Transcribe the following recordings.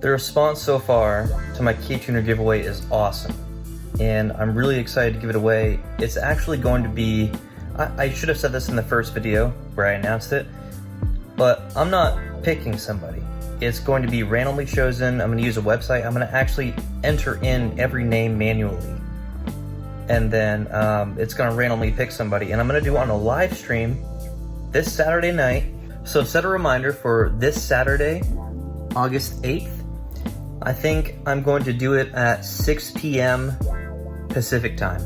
The response so far to my Ktuner giveaway is awesome, and I'm really excited to give it away. It's actually going to be, I should have said this in the first video where I announced it, but I'm not picking somebody. It's going to be randomly chosen. I'm going to use a website. I'm going to actually enter in every name manually, and then it's going to randomly pick somebody, and I'm going to do it on a live stream this Saturday night. So set a reminder for this Saturday, August 8th. I think I'm going to do it at 6 p.m. Pacific time,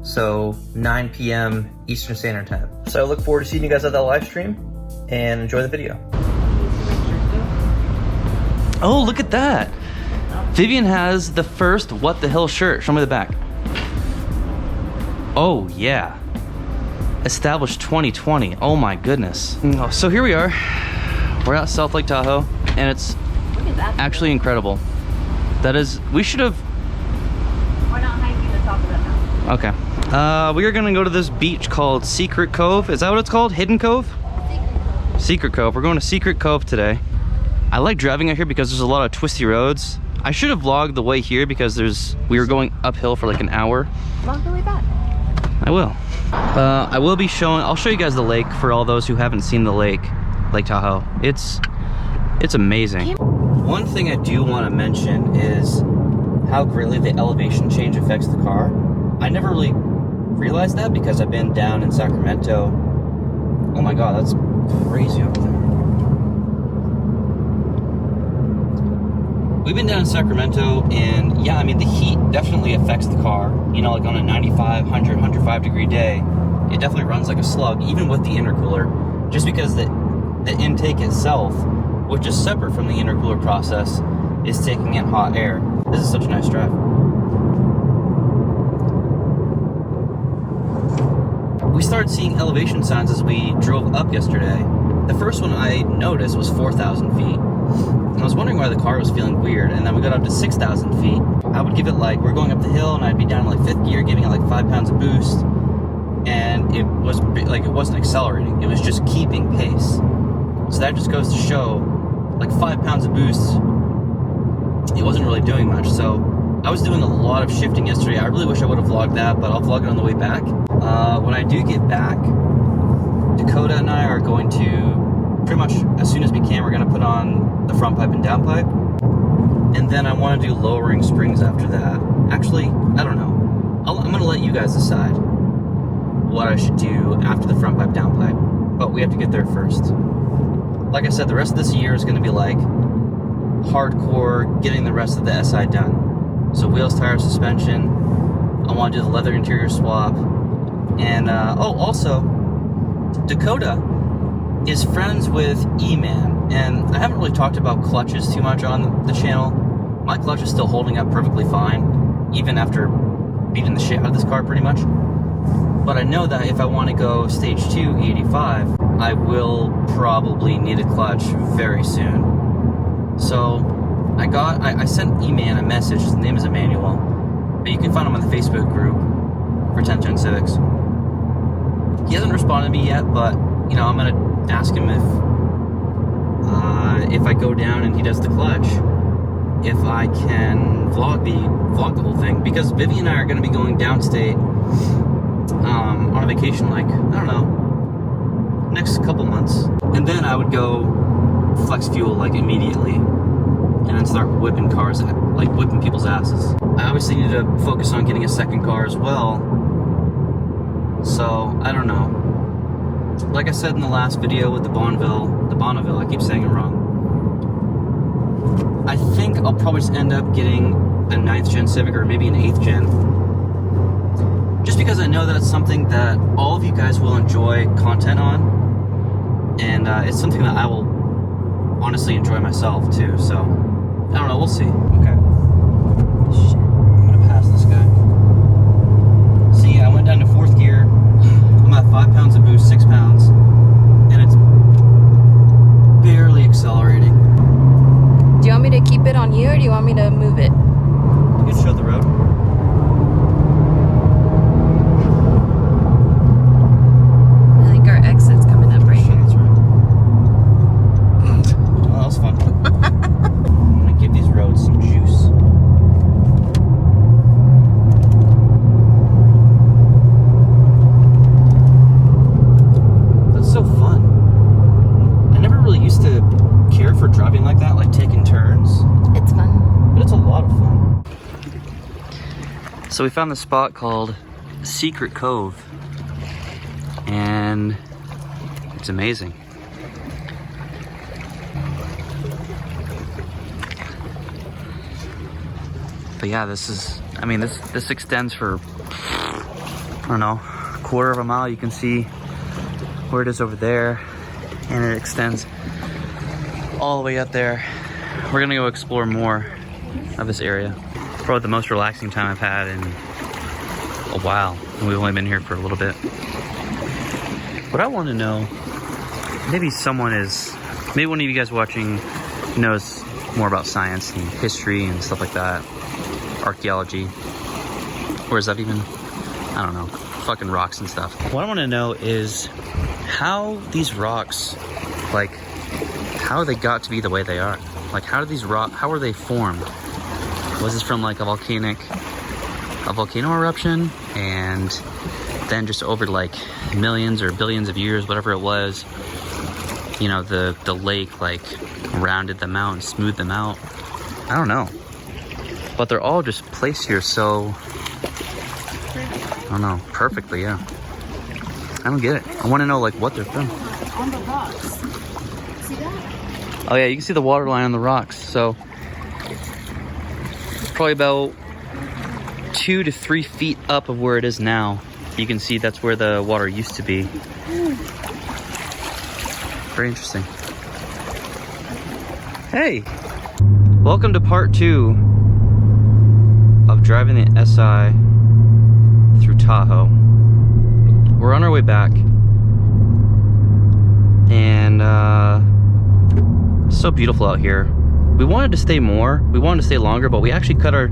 so 9 p.m. Eastern Standard Time. So I look forward to seeing you guys at that live stream, and enjoy the video. Oh, look at that. Vivian has the first What the Hill shirt. Show me the back. Oh, yeah. Established 2020. Oh my goodness. So here we are. We're at South Lake Tahoe, and it's actually incredible. That is, we should have... We're not hiking the top of that mountain. Okay. We are gonna go to this beach called Secret Cove. Is that what it's called? Hidden Cove? Secret Cove. We're going to Secret Cove today. I like driving out here because there's a lot of twisty roads. I should have vlogged the way here because we were going uphill for like an hour. Vlog the way back. I will. I will be showing, I'll show you guys the lake for all those who haven't seen the lake, Lake Tahoe. It's amazing. One thing I do want to mention is how greatly the elevation change affects the car. I never really realized that because I've been down in Sacramento. Oh my god, that's crazy over there. We've been down in Sacramento, and yeah, I mean, the heat definitely affects the car. You know, like on a 95, 100, 105 degree day, it definitely runs like a slug, even with the intercooler, just because the intake itself, which is separate from the intercooler process, is taking in hot air. This is such a nice drive. We started seeing elevation signs as we drove up yesterday. The first one I noticed was 4,000 feet. And I was wondering why the car was feeling weird, and then we got up to 6,000 feet. I would give it like, we're going up the hill, and I'd be down in like 5th gear, giving it like 5 pounds of boost, and it was like, it wasn't accelerating, it was just keeping pace. So that just goes to show, like 5 pounds of boost, it wasn't really doing much. So I was doing a lot of shifting yesterday. I really wish I would have vlogged that, but I'll vlog it on the way back. When I do get back, Dakota and I are going to, pretty much as soon as we can, we're going to put on the front pipe and down pipe, and then I want to do lowering springs after that. Actually, I don't know. I'm going to let you guys decide what I should do after the front pipe, down pipe, but we have to get there first. Like I said, the rest of this year is going to be like hardcore getting the rest of the SI done. So wheels, tires, suspension. I want to do the leather interior swap, and oh, also Dakota is friends with E-Man, and I haven't really talked about clutches too much on the channel. My clutch is still holding up perfectly fine, even after beating the shit out of this car pretty much. But I know that if I want to go stage 2 E85, I will probably need a clutch very soon. So I sent E-Man a message. His name is Emmanuel, but you can find him on the Facebook group for 1010 Civics. He hasn't responded to me yet, but you know, I'm gonna ask him if I go down and he does the clutch, if I can vlog the whole thing, because Vivian and I are going to be going downstate on a vacation, like, I don't know, next couple months, and then I would go flex fuel like immediately, and then start whipping cars, like whipping people's asses. I obviously need to focus on getting a second car as well, so I don't know. Like I said in the last video with the Bonneville, I keep saying it wrong. I think I'll probably just end up getting a 9th gen Civic or maybe an 8th gen. Just because I know that it's something that all of you guys will enjoy content on. And it's something that I will honestly enjoy myself too, so I don't know, we'll see. Okay. Shit, I'm gonna pass this guy. See, I went down to 4th gear. I'm at 5 pounds of boost, 6 pounds, and it's barely accelerating. Do you want me to keep it on you, or do you want me to move it? You can show the road. I think our exit's coming up right here. That's right. Oh, that was fun. I'm gonna give these roads So we found this spot called Secret Cove, and it's amazing. But yeah, this is, I mean, this extends for, I don't know, a quarter of a mile. You can see where it is over there, and it extends all the way up there. We're gonna go explore more of this area. Probably the most relaxing time I've had in a while, and we've only been here for a little bit. What I want to know, maybe one of you guys watching knows more about science and history and stuff like that, archaeology, or is that even, I don't know, fucking rocks and stuff. What I want to know is how these rocks, like, how they got to be the way they are. Like, how are they formed? Was this from like a volcano eruption, and then just over like millions or billions of years, whatever it was, you know, the lake like rounded them out and smoothed them out? I don't know. But they're all just placed here so, I don't know, perfectly, yeah. I don't get it. I want to know like what they're from. On the rocks. See that? Oh yeah, you can see the water line on the rocks. So probably about 2 to 3 feet up of where it is now. You can see that's where the water used to be. Very interesting. Hey, welcome to part 2 of driving the SI through Tahoe. We're on our way back, and it's so beautiful out here. We wanted to stay longer, but we actually cut our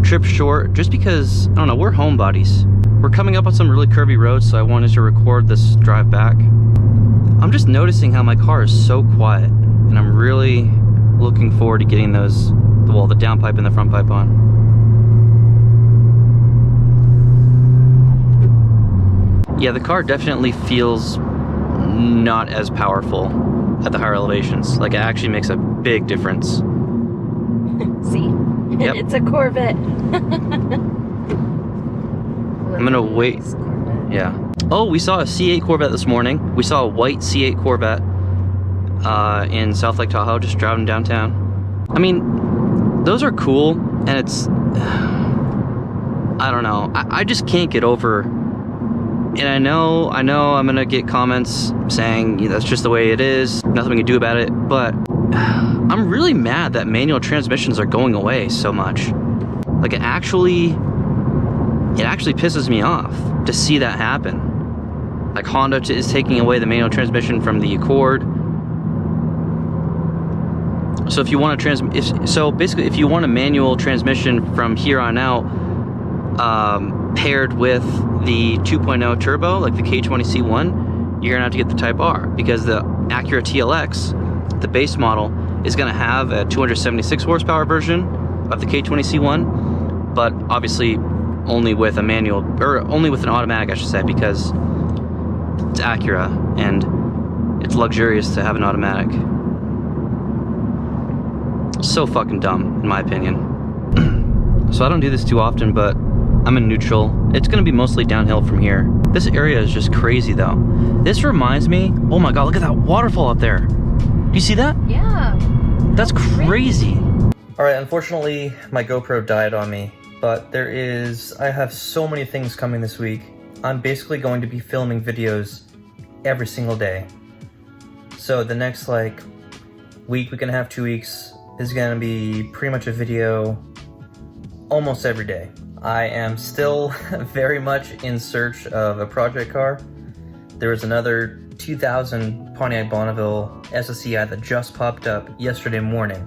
trip short just because, I don't know, we're homebodies. We're coming up on some really curvy roads, so I wanted to record this drive back. I'm just noticing how my car is so quiet, and I'm really looking forward to getting the downpipe and the front pipe on. Yeah, the car definitely feels not as powerful at the higher elevations. Like, it actually makes a big difference. See? Yep. It's a Corvette. I'm gonna wait. Yeah. Oh, we saw a C8 Corvette this morning. We saw a white C8 Corvette in South Lake Tahoe, just driving downtown. I mean, those are cool, and it's, I don't know. I just can't get over. And I know I'm gonna get comments saying, yeah, that's just the way it is, nothing we can do about it, but I'm really mad that manual transmissions are going away so much. Like, it actually pisses me off to see that happen. Like, Honda is taking away the manual transmission from the Accord. So if you want to if you want a manual transmission from here on out, paired with the 2.0 turbo, like the K20C1, you're gonna have to get the Type R, because the Acura TLX, the base model, is gonna have a 276 horsepower version of the K20C1, but obviously only with a manual, or only with an automatic, I should say, because it's Acura and it's luxurious to have an automatic. So fucking dumb, in my opinion. So I don't do this too often, but I'm in neutral. It's gonna be mostly downhill from here. This area is just crazy though. This reminds me, oh my God, look at that waterfall up there. Do you see that? Yeah. That's crazy. All right, unfortunately, my GoPro died on me, but I have so many things coming this week. I'm basically going to be filming videos every single day. So the next week and a half, 2 weeks is gonna be pretty much a video almost every day. I am still very much in search of a project car. There was another 2000 Pontiac Bonneville SSCI that just popped up yesterday morning,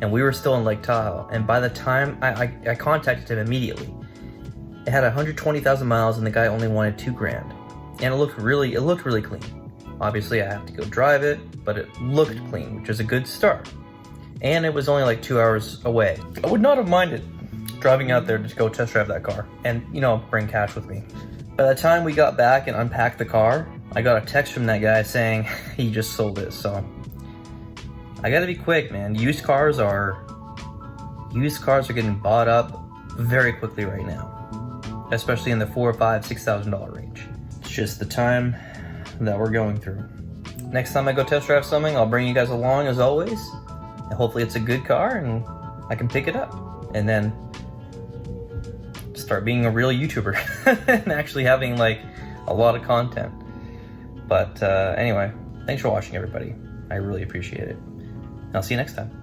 and we were still in Lake Tahoe. And by the time I contacted him immediately, it had 120,000 miles, and the guy only wanted $2,000, and it looked really clean. Obviously, I have to go drive it, but it looked clean, which is a good start. And it was only like 2 hours away. I would not have minded driving out there to go test drive that car and, you know, bring cash with me. By the time we got back and unpacked the car, I got a text from that guy saying he just sold it. So I gotta be quick, man. Used cars are getting bought up very quickly right now, especially in the $4,000, $5,000, $6,000 range. It's just the time that we're going through. Next time I go test drive something, I'll bring you guys along as always. And hopefully it's a good car and I can pick it up. And then start being a real YouTuber and actually having like a lot of content. But anyway, thanks for watching everybody. I really appreciate it. I'll see you next time.